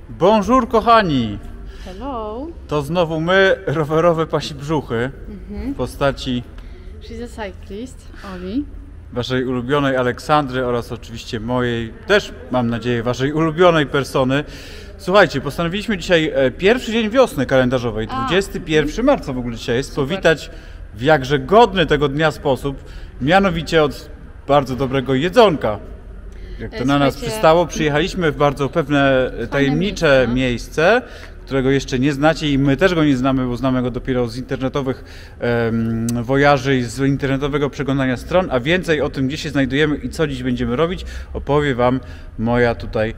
Bonjour kochani! Hello! To znowu my, rowerowe pasibrzuchy w postaci She's a cyclist, Oli. waszej ulubionej Aleksandry oraz oczywiście mojej, też mam nadzieję, waszej ulubionej persony. Słuchajcie, postanowiliśmy dzisiaj pierwszy dzień wiosny kalendarzowej, 21 marca w ogóle dzisiaj jest, powitać w jakże godny tego dnia sposób, mianowicie od bardzo dobrego jedzonka. Jak to na nas przystało, przyjechaliśmy w bardzo pewne tajemnicze miejsce, którego jeszcze nie znacie i my też go nie znamy, bo znamy go dopiero z internetowych wojaży i z internetowego przeglądania stron, a więcej o tym, gdzie się znajdujemy i co dziś będziemy robić, opowie wam moja tutaj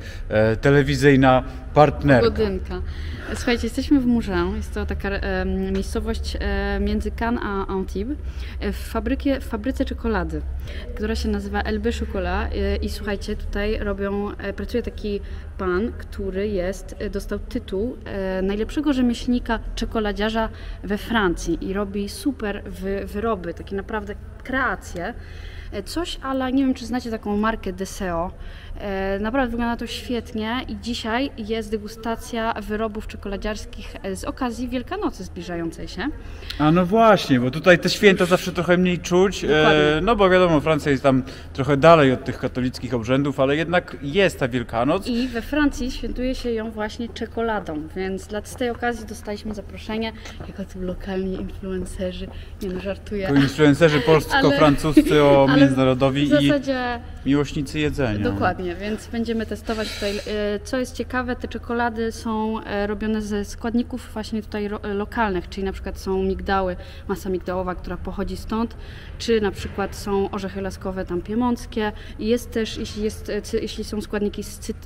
telewizyjna partnerka. Godynka. Słuchajcie, jesteśmy w Mougins, jest to taka miejscowość między Cannes a Antibes, w fabryce czekolady, która się nazywa LB Chocolat i słuchajcie, tutaj pracuje taki pan, który dostał tytuł najlepszego rzemieślnika czekoladziarza we Francji i robi super wyroby, takie naprawdę kreacje. Coś, ale nie wiem, czy znacie taką markę Deseo. Naprawdę wygląda to świetnie i dzisiaj jest degustacja wyrobów czekoladziarskich z okazji Wielkanocy zbliżającej się. A no właśnie, bo tutaj te święta zawsze trochę mniej czuć, no bo wiadomo, Francja jest tam trochę dalej od tych katolickich obrzędów, ale jednak jest ta Wielkanoc. I we Francji świętuje się ją właśnie czekoladą, więc z tej okazji dostaliśmy zaproszenie, jako tu lokalni influencerzy, nie no, żartuję. Influencerzy polsko-francuscy międzynarodowi w zasadzie, i miłośnicy jedzenia. Dokładnie, więc będziemy testować tutaj. Co jest ciekawe, te czekolady są robione ze składników właśnie tutaj lokalnych, czyli na przykład są migdały, masa migdałowa, która pochodzi stąd, czy na przykład są orzechy laskowe tam piemonckie. Jest też, jeśli są składniki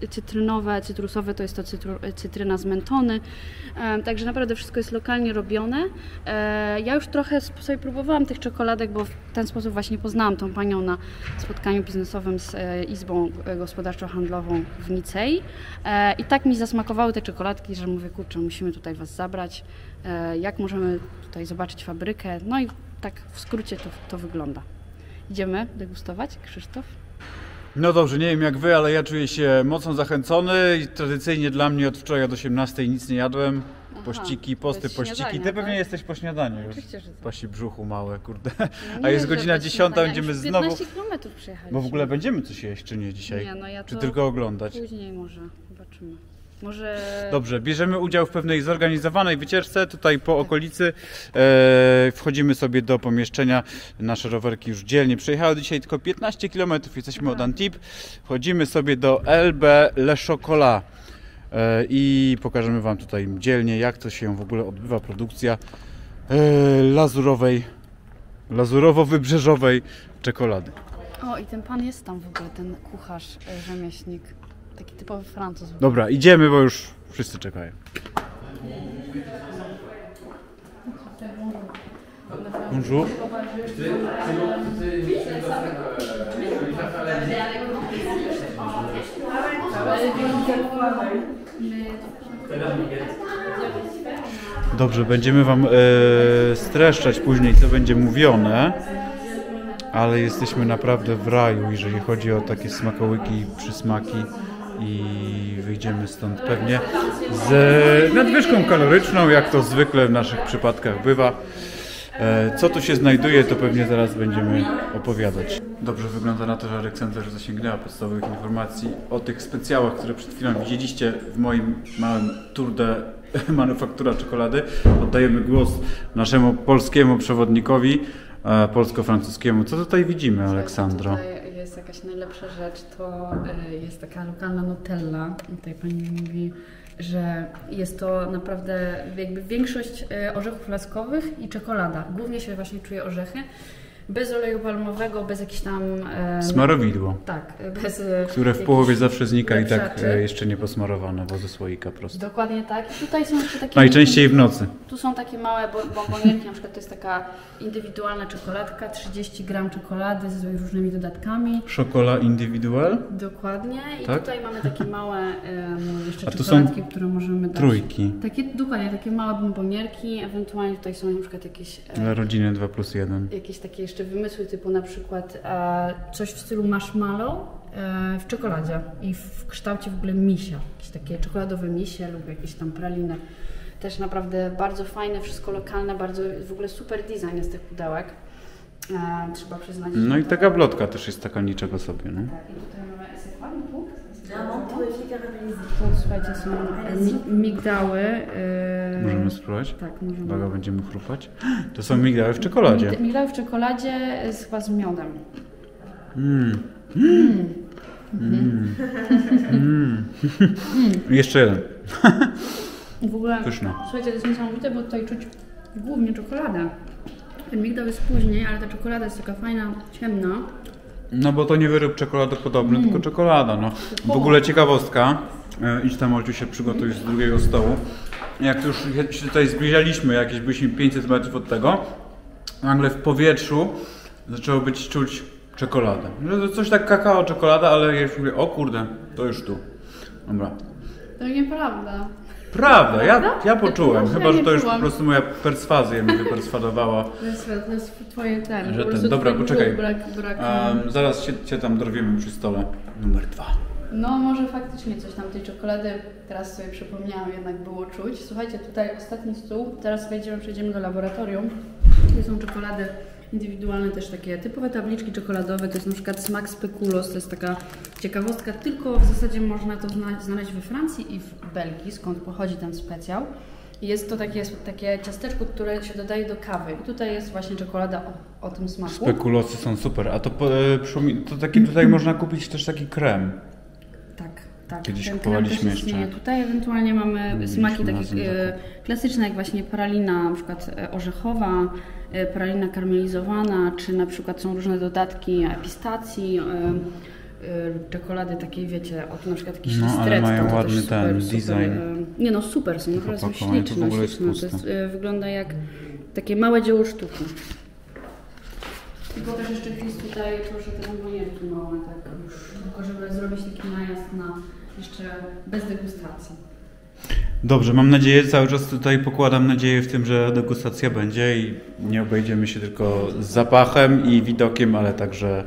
cytrynowe, cytrusowe, to jest to cytryna z mentony. Także naprawdę wszystko jest lokalnie robione. Ja już trochę sobie próbowałam tych czekoladek, bo w ten sposób właśnie poznałam tą panią na spotkaniu biznesowym z Izbą Gospodarczo-Handlową w Nicei i tak mi zasmakowały te czekoladki, że mówię, kurczę, musimy tutaj was zabrać, jak możemy tutaj zobaczyć fabrykę, no i tak w skrócie to wygląda. Idziemy degustować, Krzysztof? No dobrze, nie wiem jak wy, ale ja czuję się mocno zachęcony i tradycyjnie dla mnie od wczoraj od 18 nic nie jadłem. Pościki, pościki. Ty pewnie jesteś po śniadaniu już. Oczywiście, że tak. Pasi brzuchu małe, kurde. No a jest godzina 10, będziemy znowu... 15 km przejechaliśmy. Bo w ogóle będziemy coś jeść, czy nie dzisiaj? Nie, no ja czy tylko oglądać? Później może, zobaczymy. Może... Dobrze, bierzemy udział w pewnej zorganizowanej wycieczce tutaj po okolicy. Wchodzimy sobie do pomieszczenia. Nasze rowerki już dzielnie przejechały dzisiaj tylko 15 km. Jesteśmy od Antibes. Wchodzimy sobie do LB Le Chocolat. I pokażemy wam tutaj dzielnie, jak to się w ogóle odbywa produkcja lazurowo-wybrzeżowej czekolady. O, i ten pan jest tam w ogóle, ten kucharz, rzemieślnik, taki typowy Francuz. Dobra, idziemy, bo już wszyscy czekają. Bonjour. Dobrze, będziemy wam streszczać później, co będzie mówione, ale jesteśmy naprawdę w raju, jeżeli chodzi o takie smakołyki, przysmaki i wyjdziemy stąd pewnie z nadwyżką kaloryczną, jak to zwykle w naszych przypadkach bywa. Co tu się znajduje, to pewnie zaraz będziemy opowiadać. Dobrze wygląda na to, że Aleksandra już zasięgnęła podstawowych informacji o tych specjałach, które przed chwilą widzieliście w moim małym tour de manufaktura czekolady. Oddajemy głos naszemu polskiemu przewodnikowi, polsko-francuskiemu. Co tutaj widzimy, Aleksandro? Tutaj jest jakaś najlepsza rzecz, to jest taka lokalna Nutella. Tutaj pani mówi, że jest to naprawdę jakby większość orzechów laskowych i czekolada. Głównie się właśnie czuje orzechy. Bez oleju palmowego, bez jakichś tam... Smarowidło. Tak, bez... Które w połowie zawsze znika i tak jeszcze nie posmarowane, bo ze słoika prosto. Dokładnie tak. I tutaj są jeszcze takie... Najczęściej w nocy. Tu są takie małe bombonierki, na przykład to jest taka indywidualna czekoladka, 30 gram czekolady z różnymi dodatkami. Chocolat indywidual? Dokładnie. I tak? tutaj mamy takie małe jeszcze czekoladki, które możemy dać. Trójki. Dokładnie, takie małe bombonierki, ewentualnie tutaj są na przykład jakieś... Dla rodziny 2+1. Jakieś takie jeszcze jeszcze wymysły typu na przykład coś w stylu marshmallow w czekoladzie i w kształcie w ogóle misia. Jakieś takie czekoladowe misie lub jakieś tam praliny. Też naprawdę bardzo fajne, wszystko lokalne, bardzo w ogóle super design jest tych pudełek. Trzeba przyznać. No i ta gablotka też jest taka niczego sobie, no. Tak, i tutaj mamy esekwan punkt. To słuchajcie, są migdały. Możemy spróbować? Tak, możemy. Uwaga, będziemy chrupać. To są migdały w czekoladzie. Migdały w czekoladzie chyba z miodem. Jeszcze jeden. W ogóle, Pyszne. słuchajcie, to jest niesamowite, bo tutaj czuć głównie czekoladę. Ten migdał jest później, ale ta czekolada jest taka fajna, ciemna. No bo to nie wyrób czekoladopodobny, tylko czekolada, no. W ogóle ciekawostka. Idź tam, Olciu, się przygotuj z drugiego stołu. Jak już się tutaj zbliżaliśmy, jakieś byliśmy 500 metrów od tego, nagle w powietrzu zaczęło być czuć czekoladę. No to coś tak kakao, czekolada, ale ja już mówię, o kurde, to już tu. Dobra. To nieprawda. Prawda, ja poczułem, Ja chyba że to już czułam. po prostu moja perswazja mnie wyperswadowała. To jest twoje ten. Że po ten, prostu dobra, twój poczekaj. Brak. Zaraz cię tam dorwiemy przy stole numer 2. No może faktycznie coś tam tej czekolady, teraz sobie przypomniałam, jednak było czuć. Słuchajcie, tutaj ostatni stół, teraz przejdziemy do laboratorium. Tu są czekolady indywidualne, też takie typowe tabliczki czekoladowe, to jest na przykład smak speculoos, to jest taka ciekawostka, tylko w zasadzie można to znaleźć we Francji i w Belgii, skąd pochodzi ten specjał. I jest to takie ciasteczko, które się dodaje do kawy. I tutaj jest właśnie czekolada o tym smaku. Spekulosy są super, a to taki tutaj można kupić też taki krem. Tak. Kiedyś ten kupowaliśmy krem też istnieje. jeszcze. Tutaj ewentualnie mamy Mieliśmy smaki takie razem klasyczne, jak właśnie pralina na przykład orzechowa, pralina karmelizowana, czy na przykład są różne dodatki pistacji, czekolady takiej, wiecie, na przykład jakiś No, ale listret, mają to ładny też ten super, design. Nie no, super są, naprawdę są opakowanie, to w śliczne, ogóle jest śliczne. To puste. jest, wygląda jak takie małe dzieło sztuki. Tylko też jeszcze jest tutaj proszę te bombonierki małe, tak już, tylko żeby zrobić taki najazd na jeszcze bez degustacji. Dobrze, mam nadzieję, cały czas tutaj pokładam nadzieję w tym, że degustacja będzie i nie obejdziemy się tylko z zapachem i widokiem, ale także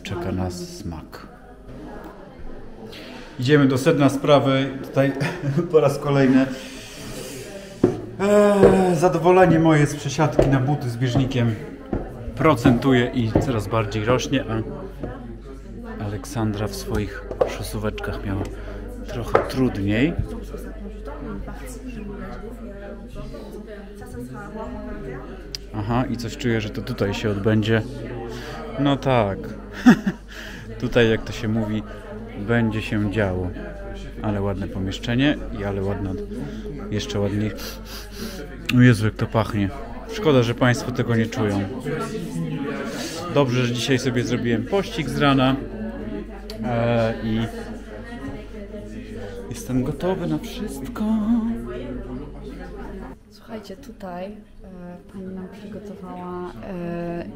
czeka nas smak. Idziemy do sedna sprawy, tutaj po raz kolejny. Zadowolenie moje z przesiadki na buty z bieżnikiem procentuje i coraz bardziej rośnie, a Aleksandra w swoich szosóweczkach miała trochę trudniej. Aha, i coś czuję, że to tutaj się odbędzie. No tak. Tutaj, jak to się mówi, będzie się działo. Ale ładne pomieszczenie i ale ładna, jeszcze ładniej. O Jezu, jak to pachnie. Szkoda, że Państwo tego nie czują. Dobrze, że dzisiaj sobie zrobiłem pościg z rana i jestem gotowy na wszystko. Słuchajcie, tutaj pani nam przygotowała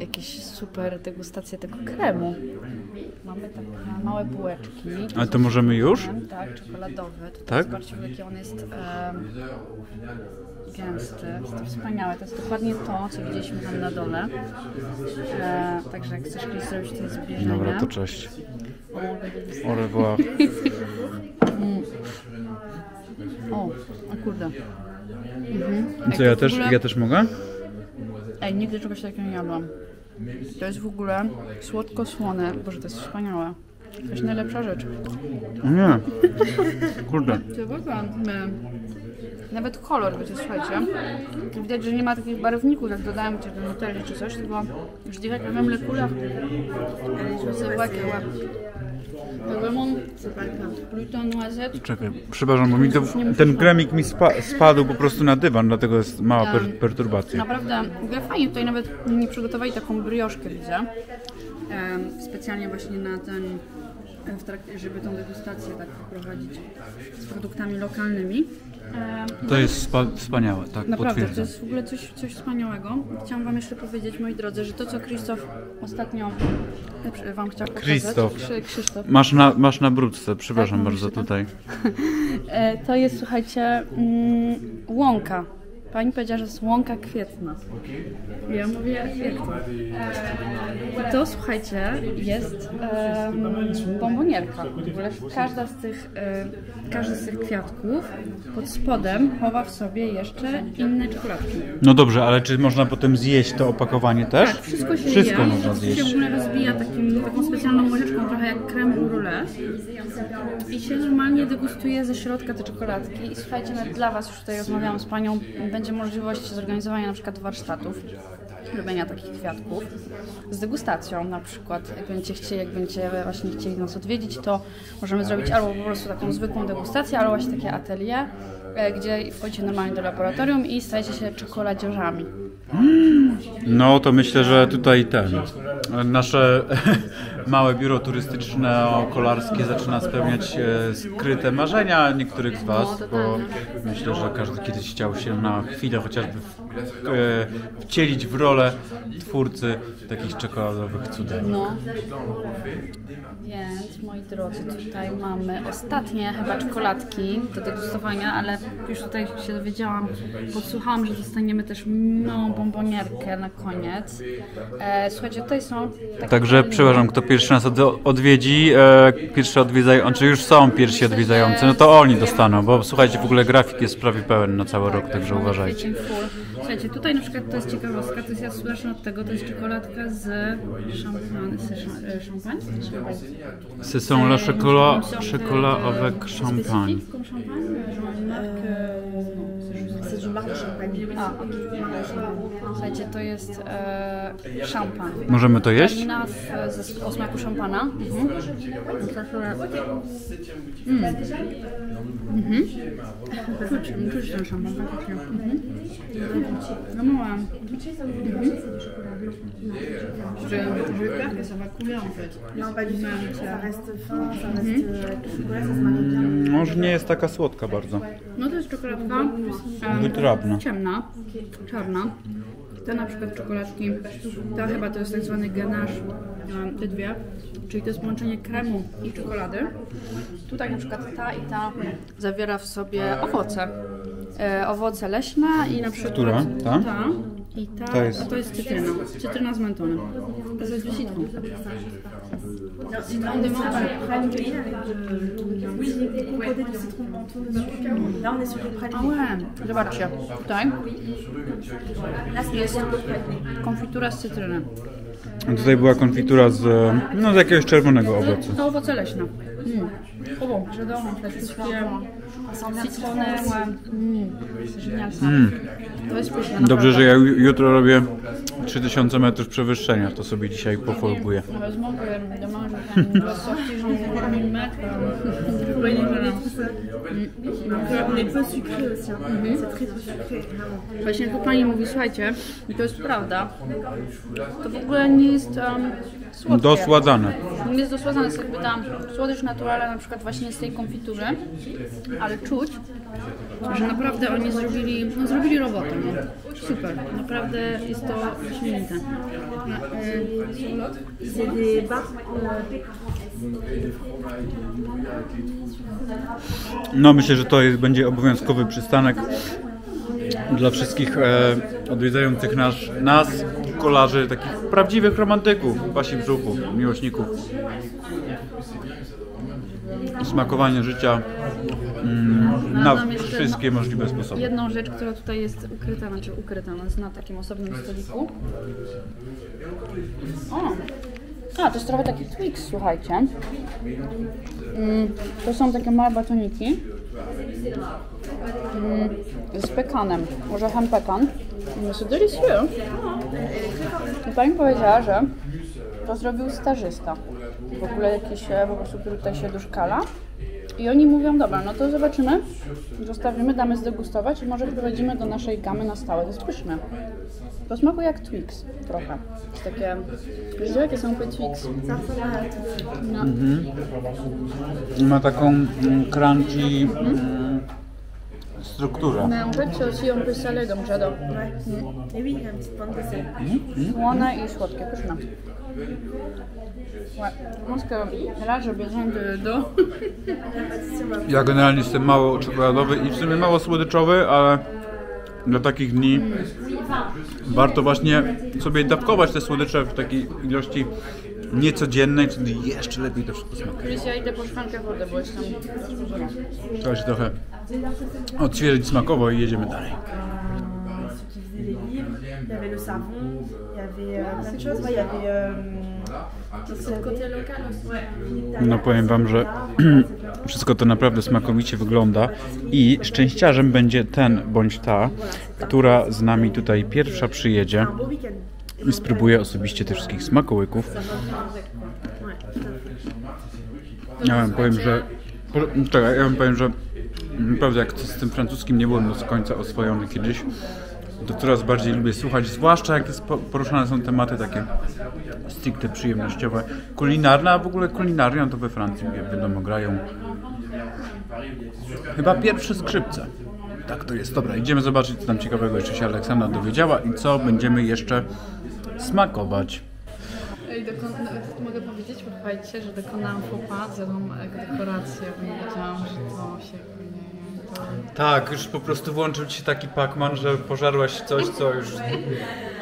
jakieś super degustację tego kremu. Mamy takie małe bułeczki. Ale to możemy już? Tak, czekoladowy. Tutaj Tak? zobaczcie, jaki on jest gęsty. Jest to wspaniałe. To jest dokładnie to, co widzieliśmy tam na dole. Także jak chcesz kiedyś zrobić to zbliżenie. Dobra, to cześć. Au revoir. O kurde. Co, ja też mogę? Ej, nigdy czegoś takiego nie jadłam. To jest w ogóle słodko-słone. Boże, to jest wspaniałe. To jest najlepsza rzecz. O nie. Kurde. Nawet kolor, wiecie, słuchajcie. Widać, że nie ma takich barwników, jak dodałem do nutelli czy coś, tylko już tych jak na molekulach. Lemon, gluten, noisette. Czekaj, przepraszam, bo mi ten kremik mi spadł po prostu na dywan, dlatego jest mała perturbacja. Naprawdę, fajnie tutaj nawet mi przygotowali taką brioszkę, widzę. Specjalnie właśnie na ten, żeby tą degustację tak prowadzić z produktami lokalnymi. To jest wspaniałe, tak, Naprawdę, potwierdzam. to jest w ogóle coś wspaniałego. Chciałam Wam jeszcze powiedzieć, moi drodzy, że to, co Krzysztof ostatnio Wam chciał pokazać. Krzysztof. Masz na brudce, przepraszam Tak, bardzo tak. tutaj. To jest, słuchajcie, łąka Pani powiedziała, że jest łąka kwietna. Ja mówię, jak to? I to, słuchajcie, jest bombonierka. W ogóle każdy z tych kwiatków pod spodem chowa w sobie jeszcze inne czekoladki. No dobrze, ale czy można potem zjeść to opakowanie też? Tak, wszystko się Wszystko je. można Wszystko się zjeść. w ogóle rozbija taką specjalną łyżeczką, trochę jak creme brulee. I się normalnie degustuje ze środka te czekoladki. I słuchajcie, nawet dla Was, już tutaj rozmawiałam z Panią, będzie możliwość zorganizowania na przykład warsztatów, robienia takich kwiatków z degustacją na przykład. Jak będziecie właśnie chcieli nas odwiedzić, to możemy zrobić albo po prostu taką zwykłą degustację, albo właśnie takie atelier, gdzie wchodzicie normalnie do laboratorium i stajecie się czekoladziarzami. No to myślę, że tutaj nasze małe biuro turystyczno-kolarskie zaczyna spełniać skryte marzenia niektórych z Was, bo myślę, że każdy kiedyś chciał się na chwilę chociażby wcielić w rolę twórcy takich czekoladowych cudeł. No. Więc, moi drodzy, tutaj mamy ostatnie chyba czekoladki do degustowania, ale już tutaj się dowiedziałam, podsłuchałam, że dostaniemy też małą bombonierkę na koniec. Słuchajcie, tutaj są takie... Także, przepraszam, kto pierwszy nas odwiedzi, pierwszy odwiedzający, czy już są pierwsi odwiedzający, no to oni dostaną, bo słuchajcie, w ogóle grafik jest prawie pełen na cały rok, także uważajcie. Słuchajcie, tutaj na przykład to jest ciekawostka, to jest ja zacznę od tego, to jest czekoladka z szampan? Ce sont la chocolat avec champagne. C'est du marque de champagne. Słuchajcie, to jest szampan. Możemy to jeść? Wina o smaku szampana. Czuć ten szampan, faktycznie. No mówiłam. Że ça va couler en fait. Non, pas du tout. Ça reste fin, ça reste chocolat, ça se marie bien. Może nie jest taka słodka bardzo. No to jest czekoladka Wytrawna. ciemna, czarna. Te na przykład czekoladki, ta chyba to jest tak zwany ganache, te dwie, czyli to jest połączenie kremu i czekolady. Tutaj na przykład ta i ta zawiera w sobie owoce. Owoce leśne i na przykład Która? Ta? I ta, To jest- a to jest cytryna. Cytryna z mentonem. To jest citron. Citron de menthe, pralines grillées avec des composés de citron de menthe dessus. Là, on est sur des pralines. Ałe, zobaczcie, tutaj jest konfitura z cytryny. Tutaj była konfitura z jakiegoś czerwonego owocu. To owoce leśne. Oh bon, j'adore en fait tout ce qui est citronné, c'est génial ça. To jest pyszne, Dobrze, naprawdę. że ja jutro robię 3000 metrów przewyższenia, to sobie dzisiaj pofolguję. Heureusement que demain je dois sortir, j'en ai pour 1000 mètres. Je peux pas y aller. On est peu sucré aussi. C'est très peu sucré, vraiment. Właśnie tu pani mówi, słuchajcie, i to jest prawda, to w ogóle nie jest słodkie. Dosładzane. Nie jest dosładzane, jest jakby ta słodycz naturalna na przykład właśnie z tej konfitury, ale czuć, że naprawdę oni zrobili robotę, nie? Super, naprawdę jest to wyśmienite. C'est des bars. No myślę, że to będzie obowiązkowy przystanek dla wszystkich odwiedzających nas, kolarzy, takich prawdziwych romantyków, pasi brzuchów, miłośników smakowania życia na Mam jeszcze wszystkie możliwe sposoby. jedną rzecz, która tutaj jest ukryta, ona jest na takim osobnym stoliku. To jest trochę taki Twix, słuchajcie. To są takie małe batoniki z pekanem, orzechem pekan. C'est délicieux. I pani powiedziała, że to zrobił stażysta. W ogóle jakiś po prostu, który tutaj się doszkala. I oni mówią, dobra, no to zobaczymy, zostawimy, damy zdegustować i może wprowadzimy do naszej gamy na stałe. To jest pyszne. To smakuje jak Twix trochę. Jest takie, wiecie jakie są te Twix? No. Ma taką crunchy strukturę. Mais en fait, c'est aussi un peu salé, donc j'adore. Et oui, il y a une petite pointe de sel. Słone i słodkie, pyszne. Ouais, je pense que là j'ai besoin de... Ja generalnie jestem mało czekoladowy i w sumie mało słodyczowy, ale dla takich dni warto właśnie sobie dawkować te słodycze w takiej ilości niecodziennej, czyli jeszcze lepiej to wszystko smakuje. Więc ja idę po szklankę wody, bo jestem... Trzeba się trochę odświeżyć smakowo i jedziemy dalej. Ceux qui faisaient les livres, il y avait le savon, il y avait plein de choses. Ouais, il y avait Côté local aussi. No powiem wam, że wszystko to naprawdę smakowicie wygląda i szczęściarzem będzie ten bądź ta, która z nami tutaj pierwsza przyjedzie un beau week-end. i spróbuje osobiście tych wszystkich smakołyków. Ja wam powiem, że naprawdę jak z tym francuskim nie byłem do końca oswojony kiedyś, to coraz bardziej lubię słuchać, zwłaszcza jak poruszane są tematy takie stricte przyjemnościowe, kulinarne, a w ogóle kulinarią to we Francji, jak wiadomo, grają chyba pierwsze skrzypce. Tak to jest. Dobra, idziemy zobaczyć, co tam ciekawego jeszcze się Aleksandra dowiedziała i co będziemy jeszcze smakować. Mogę powiedzieć, słuchajcie, że dokonałam faux pas, zjadłam dekorację, bo nie wiedziałam, że to się nie... Tak, już po prostu włączył ci się taki Pac-Man, że pożarłaś coś, co już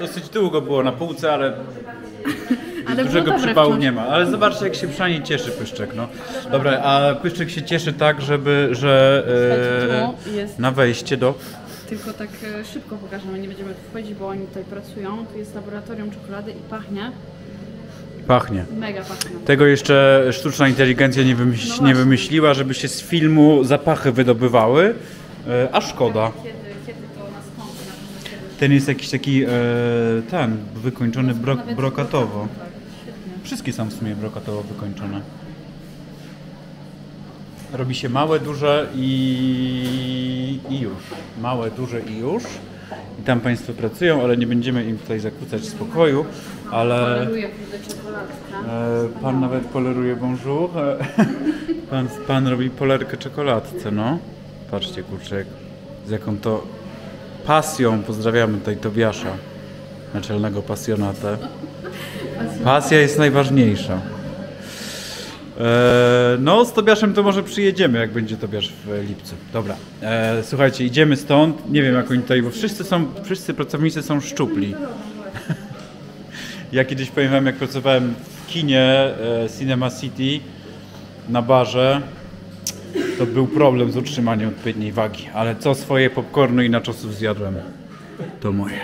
dosyć długo było na półce, ale dużego przypału nie ma. Ale zobaczcie, jak się przynajmniej cieszy Pyszczek. No. Dobra, a Pyszczek się cieszy tak, że na wejście do... Tylko tak szybko pokażemy, nie będziemy tu wchodzić, bo oni tutaj pracują. Tu jest laboratorium czekolady i pachnie. Pachnie. Mega pachnie. Tego jeszcze sztuczna inteligencja nie wymyśliła, żeby się z filmu zapachy wydobywały, a szkoda. Kiedy to nastąpi? Ten jest jakiś taki, wykończony brokatowo. Wszystkie są w sumie brokatowo wykończone. Robi się małe, duże i już. Małe, duże i już. I tam Państwo pracują, ale nie będziemy im tutaj zakłócać spokoju, ale... Poleruję czekoladkę. Pan nawet poleruje bonjour. Pan robi polerkę czekoladce, no. Patrzcie, kurczę, z jaką to pasją pozdrawiamy tutaj Tobiasza, naczelnego pasjonatę. Pasja jest najważniejsza. No, z Tobiaszem to może przyjedziemy, jak będzie Tobiasz w lipcu. Dobra, słuchajcie, idziemy stąd. Nie wiem, jak oni tutaj, bo wszyscy pracownicy są szczupli. Ja kiedyś powiem wam, jak pracowałem w kinie Cinema City na barze, to był problem z utrzymaniem odpowiedniej wagi, ale co swoje popcornu i naczosów zjadłem, to moje.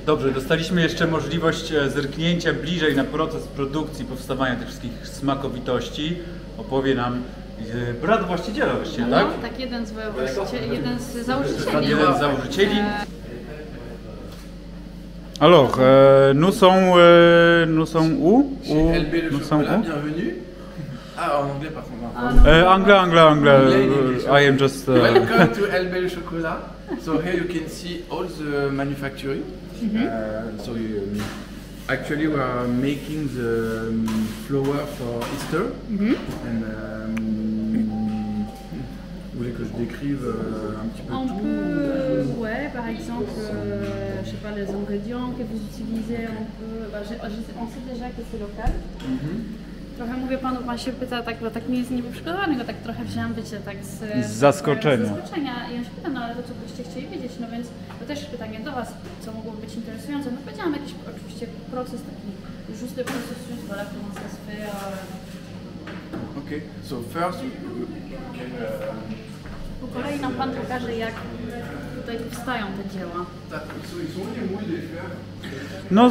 Dobrze, dostaliśmy jeszcze możliwość zerknięcia bliżej na proces produkcji, powstawania tych wszystkich smakowitości. Opowie nam brat właściciela właściwie, tak? No, tak, jeden z założycieli. Jeden z założycieli. Alors, nous sommes où? Nous sommes où? Bienvenue. Ah, en anglais par contre. Anglais. I am just... Welcome to LB Le Chocolat. So here you can see all the manufacturing. Actually we are making the flour for Easter. And vous voulez que je décrive un petit peu On tout? peut, ouais, par exemple, je sais pas, les ingrédients que vous utilisez, on sait déjà que c'est local. Trochę mówię panu, pan się pyta, tak nie jest niby przygotowany, go tak trochę wziąłem, wiecie, tak z zaskoczenia. I on się pyta, no ale to co byście chcieli wiedzieć, no więc to też pytanie do was, co mogłoby być interesujące. No powiedziałam jakiś oczywiście proces taki, juste processus, voilà comment ça se fait. Okay, so first Po kolei nam pan pokaże, jak tutaj powstają te dzieła. No,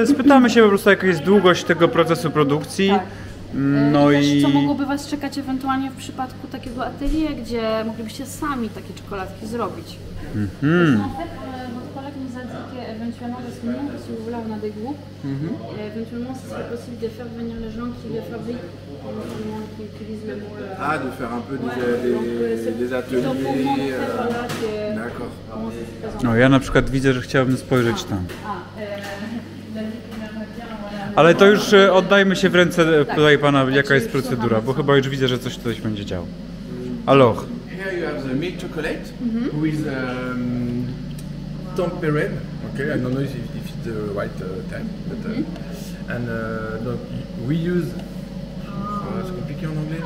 spytamy się po prostu, jaka jest długość tego procesu produkcji. Tak. No I co i... mogłoby was czekać ewentualnie w przypadku takiego atelier, gdzie moglibyście sami takie czekoladki zrobić. En fait, votre collègue nous a dit qu'éventuellement, parce que nous, si vous voulez, on a des groupes, éventuellement, ce serait possible de faire venir les gens qui les fabriquent, éventuellement, qui utilisent le mot. Ah, de faire un peu des ateliers. D'accord. No, ja na przykład widzę, że chciałbym spojrzeć tam. Ale to już oddajmy się w ręce tutaj pana, jaka jest procedura, bo chyba już widzę, że coś tutaj będzie działo. Alors. Here you have the milk chocolate with tempered. Okay, I don't know if it's the right time, but and we use. C'est compliqué en anglais.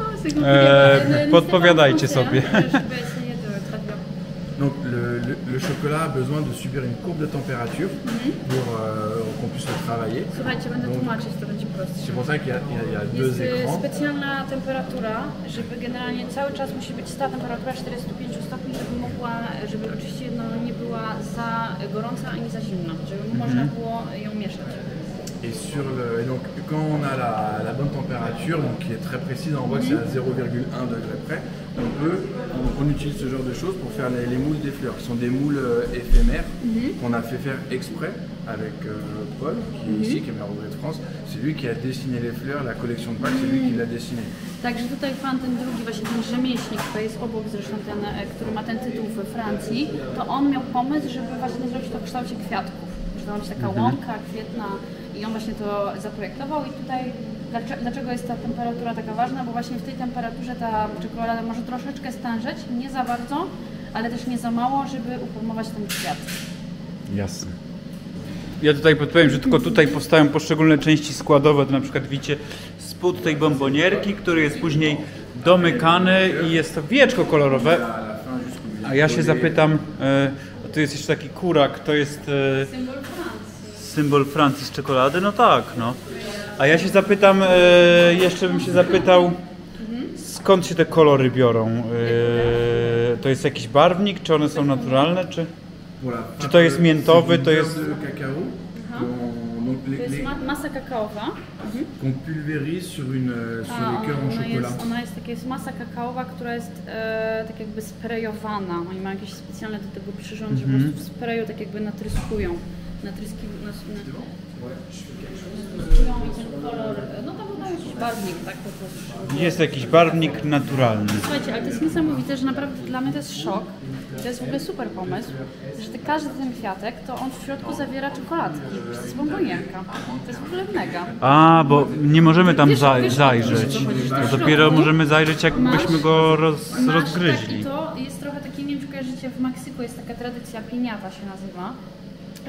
Podpowiadajcie sobie. Donc le chocolat a besoin de subir une courbe de température pour qu'on puisse le travailler. Słuchajcie, będę Donc, tłumaczyć, to będzie prostsze. c'est pour ça qu'il y a deux Jest écrans. specjalna temperatura, żeby generalnie cały czas musi być ta temperatura 45 stopni, żeby oczywiście no, nie była za gorąca ani za zimna, żeby można było ją mieszać. Et donc quand on a la bonne température, donc qui est très précise, on voit que c'est à 0,1 degré près, on utilise ce genre de choses pour faire les moules des fleurs, qui sont des moules éphémères qu'on a fait faire exprès avec Paul, qui est ici, qui est maire de France. C'est lui qui a dessiné les fleurs, la collection de Pâques, c'est lui qui l'a dessiné. Także tutaj pan ten drugi, właśnie ten rzemieślnik, to jest obok zresztą ten, który ma ten tytuł we Francji, to on miał pomysł, żeby właśnie zrobić to w kształcie kwiatków, że to ma być taka łąka kwietna i on właśnie to zaprojektował i tutaj dlaczego jest ta temperatura taka ważna, bo właśnie w tej temperaturze ta czekolada może troszeczkę stężeć, nie za bardzo, ale też nie za mało, żeby uformować ten kwiat. Jasne. Ja tutaj podpowiem, że tylko tutaj powstają poszczególne części składowe, to na przykład widzicie spód tej bombonierki, który jest później domykany i jest to wieczko kolorowe. A ja się zapytam, tu jest jeszcze taki kurak, to jest symbol Francji z czekolady? No tak, no. A ja się zapytam, jeszcze bym się zapytał, skąd się te kolory biorą? To jest jakiś barwnik, czy one są naturalne, czy to jest miętowy, to jest... To jest masa kakaowa. Qu'on pulvérise sur les cœurs en chocolat. Ona jest taka jest masa kakaowa, która jest tak jakby sprejowana. Oni mają jakieś specjalne do tego przyrząd, że po prostu w sprayu tak jakby natryskują. I ten kolor, no to był jakiś barwnik, tak po prostu. Jest jakiś barwnik naturalny. Słuchajcie, ale to jest niesamowite, że naprawdę dla mnie to jest szok. To jest w ogóle super pomysł, że każdy ten kwiatek, to on w środku zawiera czekoladki. To jest bombonierka. To jest w ogóle mega. A, bo nie możemy tam Wiesz, zajrzeć. To dopiero możemy zajrzeć, jakbyśmy go rozgryźli. To jest trochę taki, nie wiem czy kojarzycie, w Meksyku jest taka tradycja, piñata się nazywa,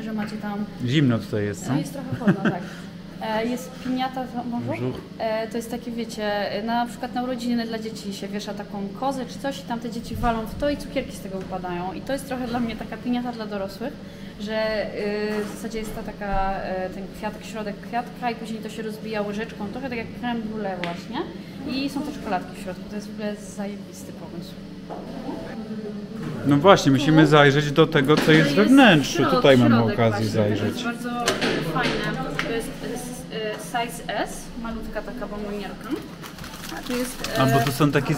że macie tam... Zimno tutaj jest, co? Jest trochę chłodno, tak. Jest piñata, to jest takie, wiecie, na przykład na urodziny dla dzieci się wiesza taką kozę czy coś i tam te dzieci walą w to i cukierki z tego wypadają. I to jest trochę dla mnie taka piñata dla dorosłych, że w zasadzie jest ta taka, ten kwiatek, środek kwiatka i później to się rozbija łyżeczką, trochę tak jak crème brûlée właśnie. I są te czekoladki w środku, to jest w ogóle zajebisty pomysł. No właśnie, musimy zajrzeć do tego, co jest we wnętrzu. Tutaj mamy okazję zajrzeć. To jest bardzo fajne. To jest size S, malutka taka bombonierka. A bo to są takie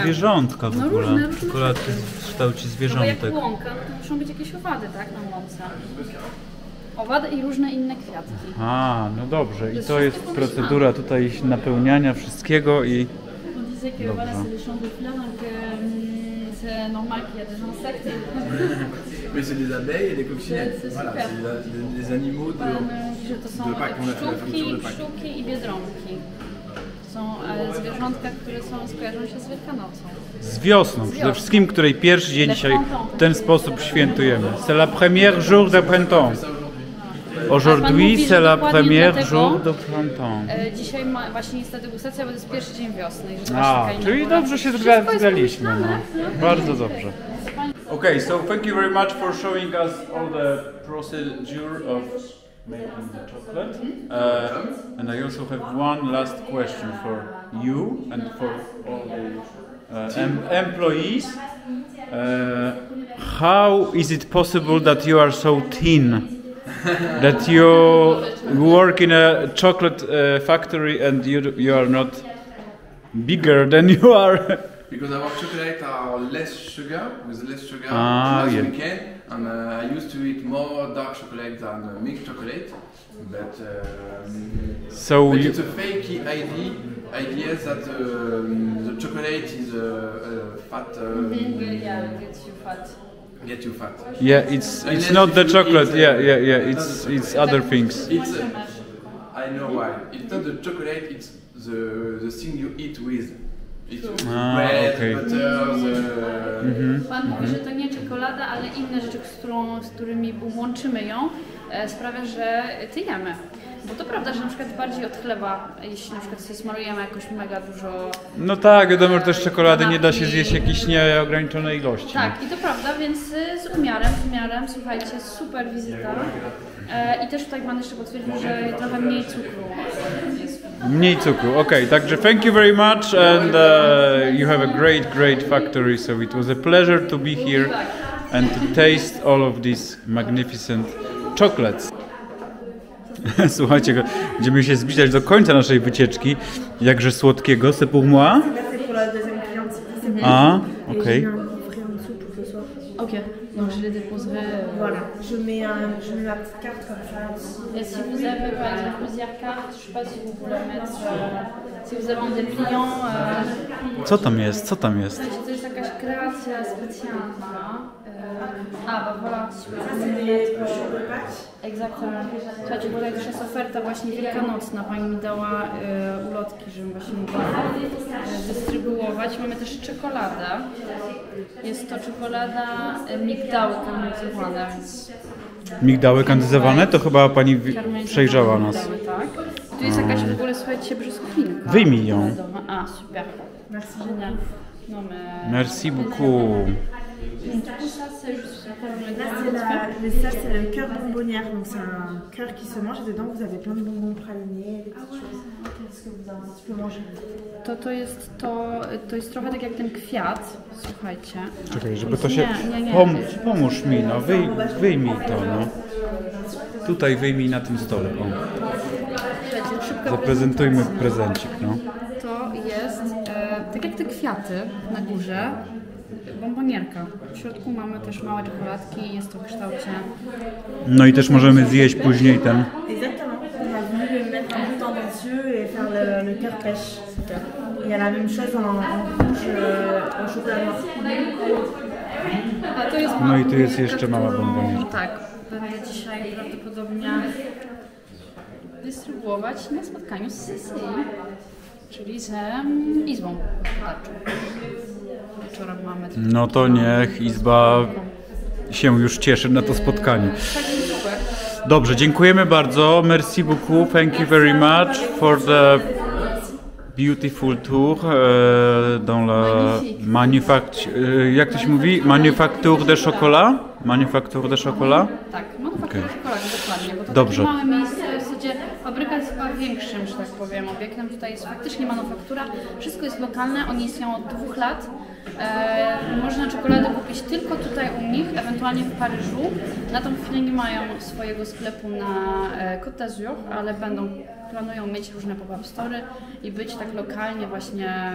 zwierzątka w ogóle. Czekoladki w kształcie zwierzątek. No bo jak łąka, to muszą być jakieś owady, tak, na łące. Owady i różne inne kwiatki. A, no dobrze. I to jest procedura tutaj napełniania wszystkiego i... Dobra. C'est normal qu'il y a des insectes. Mais c'est des abeilles et des coccinettes. Voilà, c'est des animaux de Pâques. On a fait la friture de Pâques. Pszczółki i biedronki. Są zwierzątka, które skojarzą się z Wielkanocą. Z wiosną, przede wszystkim, której pierwszy dzień dzisiaj w ten sposób świętujemy. C'est la première jour de printemps. Aujourd'hui, c'est la première jour de printemps. Dzisiaj właśnie jest ta degustacja, bo to jest pierwszy dzień wiosny. Czyli dobrze się zgraliśmy. No. Bardzo dobrze. Okay, so thank you very much for showing us all the procedure of making the chocolate. And I also have one last question for you and for all the employees. How is it possible that you are so thin? That you work in a chocolate factory and you are not bigger than you are. Because our chocolate are less sugar, with less sugar as we can, and I used to eat more dark chocolate than milk chocolate, but it's a fake idea that the chocolate is fat. Gets you fat. Get you fat. Yeah, it's not the chocolate. Yeah. It's other things. I know why. It's not the chocolate. It's the thing you eat with. It's bread, okay. Butter. Pan mówi, że to nie czekolada, ale inne rzeczy, z którymi łączymy ją, sprawia, że tyjemy. Bo to prawda, że na przykład bardziej od chleba, jeśli na przykład sobie smarujemy jakoś mega dużo... No tak, wiadomo, że też czekolady nie da się zjeść jakiejś nieograniczonej ilości. Tak, i to prawda, więc z umiarem, słuchajcie, super wizyta. I też tutaj pan jeszcze potwierdził, że trochę mniej cukru jest. Mniej cukru, okej, także thank you very much and you have a great factory, so it was a pleasure to be here and to taste all of these magnificent chocolates. Słuchajcie, będziemy się zbliżać do końca naszej wycieczki, jakże słodkiego, c'est pour moi. Ah, okej. Ok, donc je les déposerai. Voilà, je mets ma petite carte comme ça. Et si vous avez par exemple plusieurs cartes, je sais pas si vous voulez mettre, si vous avez un dépliant. Co tam jest? Co tam jest? Słuchajcie, to jest jakaś kreacja specjalna. Bah voilà, exactement. Słuchajcie, tutaj też jest oferta właśnie wielkanocna. Pani mi dała ulotki, żebym właśnie mogła dystrybuować. Mamy też czekoladę. Jest to czekolada migdały karameryzowane, więc... Migdały kandyzowane? To chyba pani przejrzała nas. Migdały, tak. Tu jest jakaś w ogóle, słuchajcie, brzoskwinka. Wyjmij ją. A, super. Merci, génial. No, mais... Merci beaucoup. Là, ça c'est le cœur bonbonnière, donc c'est un cœur qui se mange et dedans vous avez plein de bonbons pralinés, des petites choses. Qu'est-ce que vous avez un petit peu mangé? To jest trochę tak jak ten kwiat, słuchajcie. Czekaj, żeby to się... Nie. Pomóż mi, no, wyjmij to, no. Tutaj wyjmij na tym stole, o. Słuchajcie, szybka Zaprezentujmy prezentacja. prezencik, no. To jest tak jak te kwiaty na górze, bombonierka. W środku mamy też małe czekoladki, jest to w kształcie... No i też możemy zjeść później ten... Exactement. On a voulu mettre un peu tendancieux et faire le cœur pêche. Il y a la même chose en rouge, en chocolat noir. A to jest No i tu jest jeszcze mała bombonierka. Tak, będę dzisiaj prawdopodobnie dystrybuować na spotkaniu z Cecilii, czyli z Izbą Gospodarczą. Wieczorem mamy... No to niech Izba się już cieszy na to spotkanie. Tak, super. Dobrze, dziękujemy bardzo. Merci beaucoup. Thank you very much for the beautiful tour dans la jak to się mówi? Manufacture de chocolat? Manufacture de chocolat? Tak, manufaktura czekolady, dokładnie. Bo to Dobrze. takie małe miejsce, w zasadzie fabryka jest chyba większym, że tak powiem, obiektem. Tutaj jest faktycznie manufaktura. Wszystko jest lokalne, oni istnieją od 2 lat. Można czekoladę kupić tylko tutaj u nich, ewentualnie w Paryżu. Na tą chwilę nie mają swojego sklepu na Côte d'Azur, ale planują mieć różne pop-up story i być tak lokalnie właśnie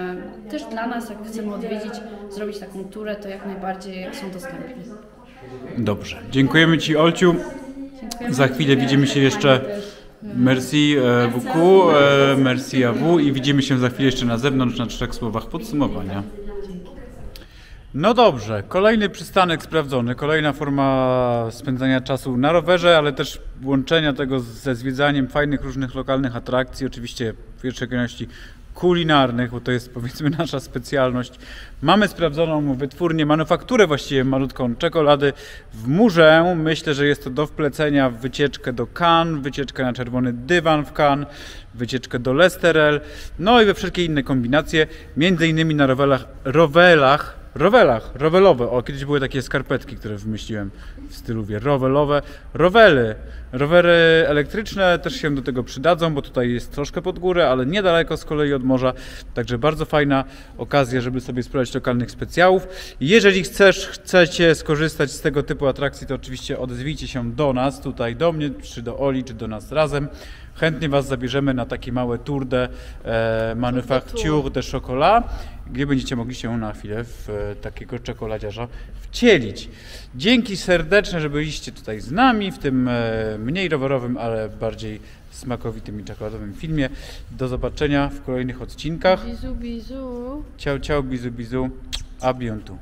też dla nas, jak chcemy odwiedzić, zrobić taką turę, to jak najbardziej są dostępni. Dobrze. Dziękujemy Ci, Olciu. Za chwilę widzimy się jeszcze. Merci beaucoup, merci à vous i widzimy się za chwilę jeszcze na zewnątrz na 3 słowach podsumowania. No dobrze, kolejny przystanek sprawdzony, kolejna forma spędzania czasu na rowerze, ale też łączenia tego ze zwiedzaniem fajnych różnych lokalnych atrakcji, oczywiście w pierwszej kolejności kulinarnych, bo to jest powiedzmy nasza specjalność. Mamy sprawdzoną wytwórnię, manufakturę właściwie malutką czekolady w Murze. Myślę, że jest to do wplecenia w wycieczkę do Cannes, wycieczkę na czerwony dywan w Cannes, wycieczkę do Lesterel, no i we wszelkie inne kombinacje, między innymi na rowelowe. O, kiedyś były takie skarpetki, które wymyśliłem w stylu rowelowe. Rowery elektryczne też się do tego przydadzą, bo tutaj jest troszkę pod górę, ale niedaleko z kolei od morza. Także bardzo fajna okazja, żeby sobie spróbować lokalnych specjałów. Jeżeli chcecie skorzystać z tego typu atrakcji, to oczywiście odezwijcie się do nas, tutaj do mnie, czy do Oli, czy do nas razem. Chętnie Was zabierzemy na takie małe tour de manufacture de chocolat, gdzie będziecie mogli się na chwilę w takiego czekoladziarza wcielić. Dzięki serdeczne, że byliście tutaj z nami w tym mniej rowerowym, ale bardziej smakowitym i czekoladowym filmie. Do zobaczenia w kolejnych odcinkach. Bisous, bisous. Ciao, ciao, bizu, bizu. A bientôt.